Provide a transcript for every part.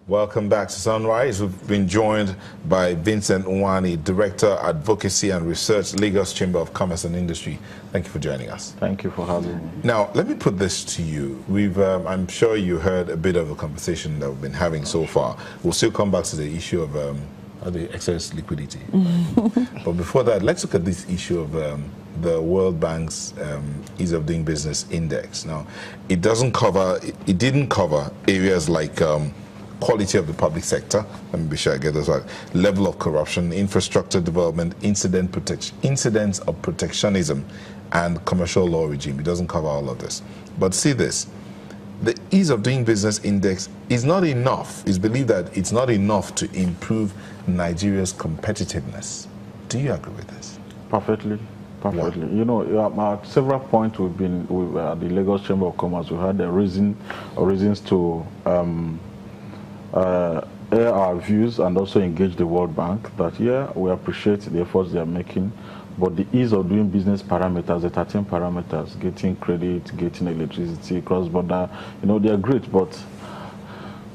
Welcome back to Sunrise. We've been joined by Vincent Nwani, Director, Advocacy and Research, Lagos Chamber of Commerce and Industry. Thank you for joining us. Thank you for having me. Now, let me put this to you. I'm sure you heard a bit of the conversation that we've been having so far. We'll still come back to the issue of the excess liquidity. But before that, let's look at this issue of the World Bank's Ease of Doing Business Index. Now, it didn't cover areas like quality of the public sector, let me be sure I get this right, level of corruption, infrastructure development, incidents of protectionism, and commercial law regime. It doesn't cover all of this. But see this, the Ease of Doing Business Index is not enough. It's believed that it's not enough to improve Nigeria's competitiveness. Do you agree with this? Perfectly. Wow. You know, at several points we've been with the Lagos Chamber of Commerce. We had the reasons to air our views and also engage the World Bank that, yeah, we appreciate the efforts they are making, but the ease of doing business parameters, the 13 parameters, getting credit, getting electricity, cross-border, you know, they are great, but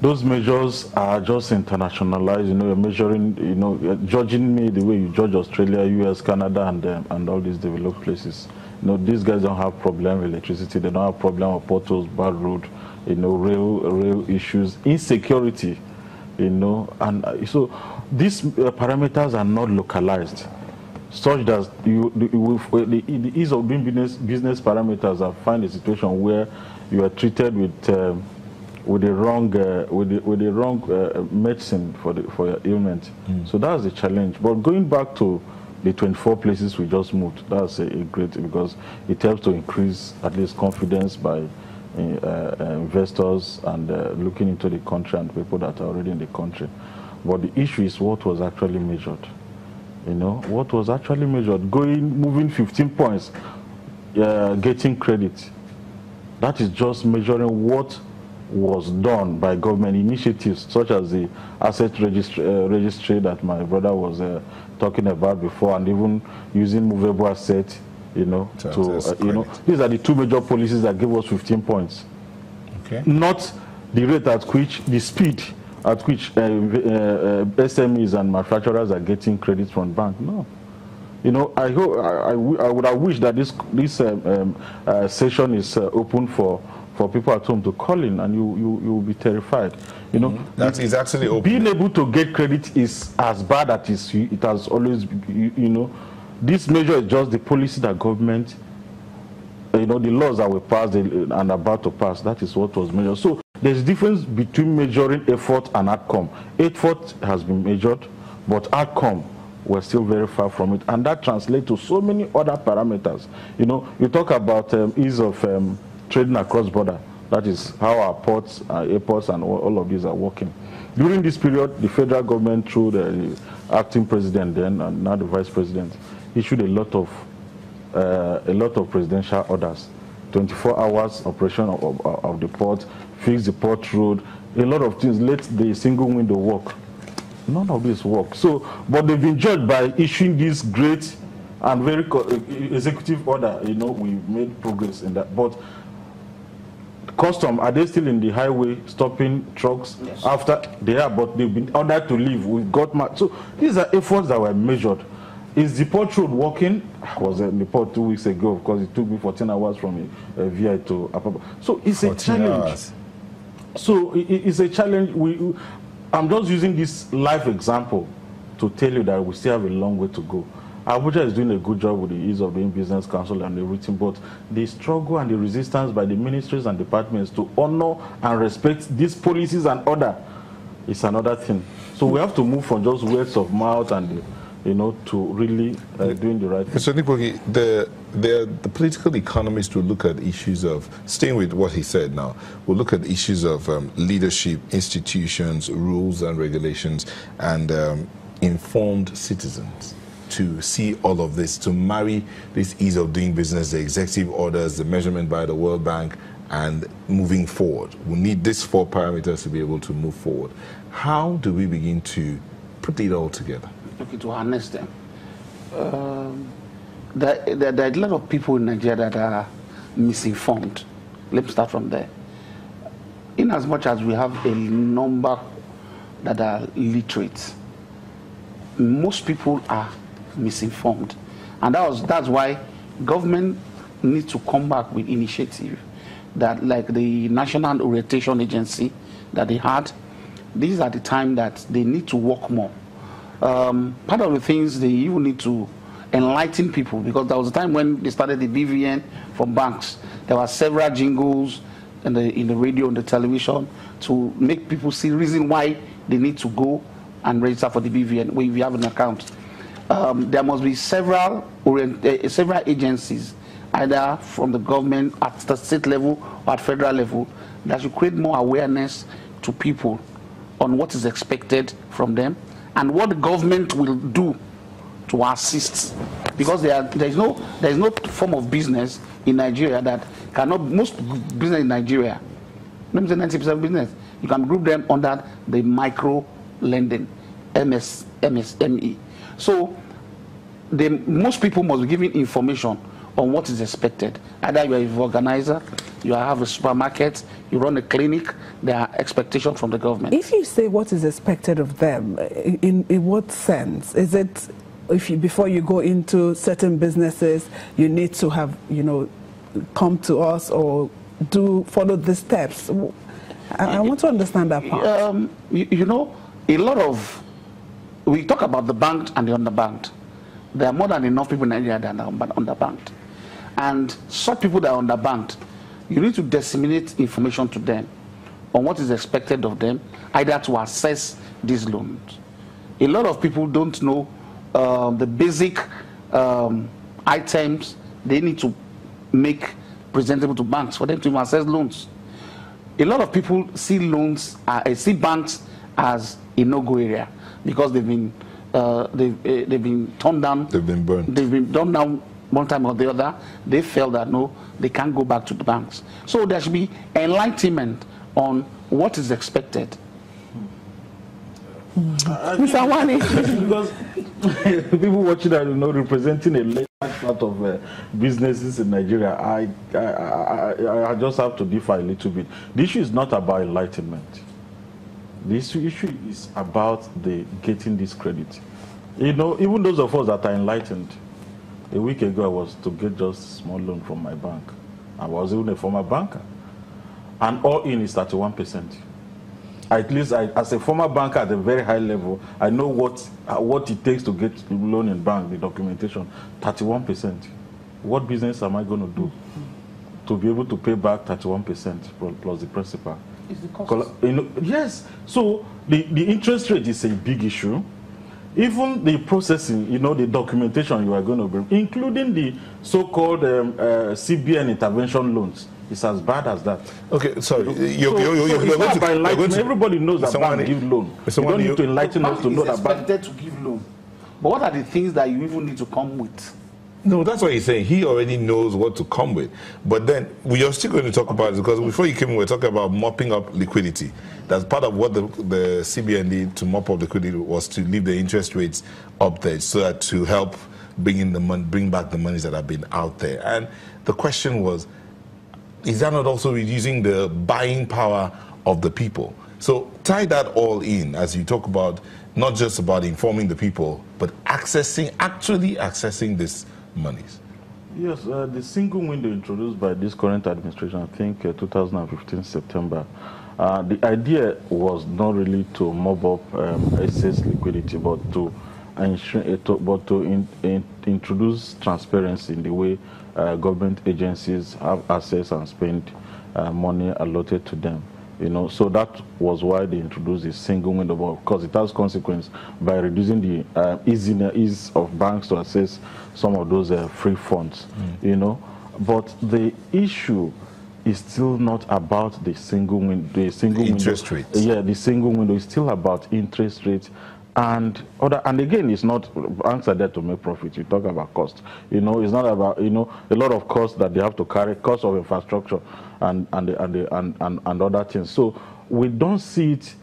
those measures are just internationalized. You know, you're measuring, you know, judging me the way you judge Australia, US, Canada, and all these developed places. You know, these guys don't have problem with electricity. They don't have problem with potholes, bad road, you know, real issues, insecurity, you know, and so these parameters are not localized, such that the ease of doing business parameters are find a situation where you are treated with the wrong medicine for your ailment. So that's the challenge. But going back to the 24 places we just moved, that's a great, because it helps to increase at least confidence by investors and looking into the country and people that are already in the country. But the issue is what was actually measured. You know, what was actually measured, moving 15 points, getting credit. That is just measuring what was done by government initiatives, such as the asset registry that my brother was talking about before, and even using movable asset, you know, you know, these are the two major policies that give us 15 points. Okay. Not the rate at which, the speed at which SMEs and manufacturers are getting credit from bank. No. You know, I would have wished that this session is open for people at home to call in, and you will be terrified. You know, that is actually open. Being able to get credit is as bad as it has always been, you know. This measure is just the policy that government, you know, the laws that were passed and about to pass. That is what was measured. So there's a difference between measuring effort and outcome. Effort has been measured, but outcome, we're still very far from it. And that translates to so many other parameters. You know, you talk about ease of trading across border. That is how our ports, our airports, and all of these are working. During this period, the federal government, through the acting president then, and now the vice president, issued a lot of presidential orders. 24 hours operation of the port, fix the port road, a lot of things, let the single window work. None of this work. So, but they've been judged by issuing this great and very executive order. You know, we made progress in that. But custom, are they still in the highway stopping trucks? Yes. After they are, but they've been ordered to leave. We've got so these are efforts that were measured. Is the port road working? I was in the port 2 weeks ago, because it took me 14 hours from VI to Apapa. So it's a challenge. Hours. So it's a challenge. I'm just using this life example to tell you that we still have a long way to go. Abuja is doing a good job with the Ease of Doing Business Council and everything, but the struggle and the resistance by the ministries and departments to honor and respect these policies and order is another thing. So we have to move from just words of mouth and you know, to really doing the right thing. So Nipogi, the political economists will look at issues of, staying with what he said now, we'll look at issues of leadership, institutions, rules and regulations, and informed citizens to see all of this, to marry this ease of doing business, the executive orders, the measurement by the World Bank, and moving forward. We need these 4 parameters to be able to move forward. How do we begin to put it all together? Okay, to harness them. There are a lot of people in Nigeria that are misinformed. Let me start from there. In as much as we have a number that are literate. Most people are misinformed, and that's why government needs to come back with initiative that, like the National Orientation Agency that they had. These are the time that they need to work more. Part of the things they even need to enlighten people, because there was a time when they started the BVN from banks. There were several jingles in the radio and the television to make people see reason why they need to go and register for the BVN when you have an account. There must be several agencies, either from the government at the state level or at federal level, that should create more awareness to people on what is expected from them and what the government will do to assist. Because there is no form of business in Nigeria that cannot, most business in Nigeria, let me say 90% business, you can group them under the micro lending, MSME. So most people must be given information on what is expected. Either you are an organizer, you have a supermarket, you run a clinic, there are expectations from the government. If you say what is expected of them, in what sense? Is it before you go into certain businesses, you need to have, come to us or follow the steps? I want to understand that part. A lot of, we talk about the banked and the underbanked. There are more than enough people in Nigeria that are underbanked. And such people that are underbanked, you need to disseminate information to them on what is expected of them, either to assess these loans. A lot of people don't know the basic items they need to make presentable to banks for them to assess loans. A lot of people see banks as a no-go area because they've been torn down. They've been burned. They've been torn down one time or the other. They felt that no, they can't go back to the banks. So there should be enlightenment on what is expected. Mr. Wani, because people watching that, representing a large part of businesses in Nigeria, I just have to differ a little bit. The issue is not about enlightenment. The issue is about getting this credit. Even those of us that are enlightened, a week ago I was to get just a small loan from my bank. I was even a former banker. And all in is 31%. At least as a former banker at a very high level, I know what it takes to get a loan in bank, the documentation, 31%. What business am I going to do to be able to pay back 31% plus the principal? It's the cost. Yes. So the interest rate is a big issue. Even the processing, the documentation you are going to bring, including the so-called CBN intervention loans, is as bad as that. Okay, sorry. Everybody knows that bank give loan. You don't need to enlighten us to know that bank expected to give loan. But what are the things that you even need to come with? No, that's what he's saying. He already knows what to come with. But then we are still going to talk about it because before you came in, we were talking about mopping up liquidity. That's part of what the CBN did to mop up liquidity, was to leave the interest rates up there so that to help bring back the monies that have been out there. And the question was, is that not also reducing the buying power of the people? So tie that all in as you talk about not just about informing the people, but actually accessing this monies. Yes, the single window introduced by this current administration, I think 2015 September, the idea was not really to mob up excess liquidity, but to introduce transparency in the way government agencies have access and spend money allotted to them. So that was why they introduced this single window. But of course, it has consequence by reducing the ease of banks to access some of those free funds. But the issue is still not about the single window. Interest rates. Yeah, the single window is still about interest rates. And again, it's not banks are there to make profit. You talk about cost. It's not about a lot of costs that they have to carry, cost of infrastructure and other things. So we don't see it.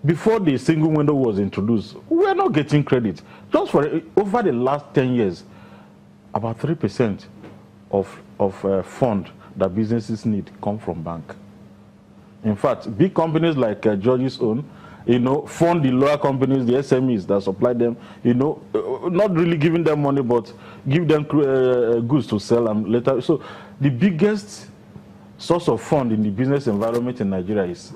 Before the single window was introduced, we're not getting credit. Just for over the last 10 years, about 3% of fund that businesses need come from bank. In fact, big companies like George's Own, you know, fund the lower companies, the SMEs that supply them, you know, not really giving them money, but give them goods to sell and later. So the biggest source of fund in the business environment in Nigeria is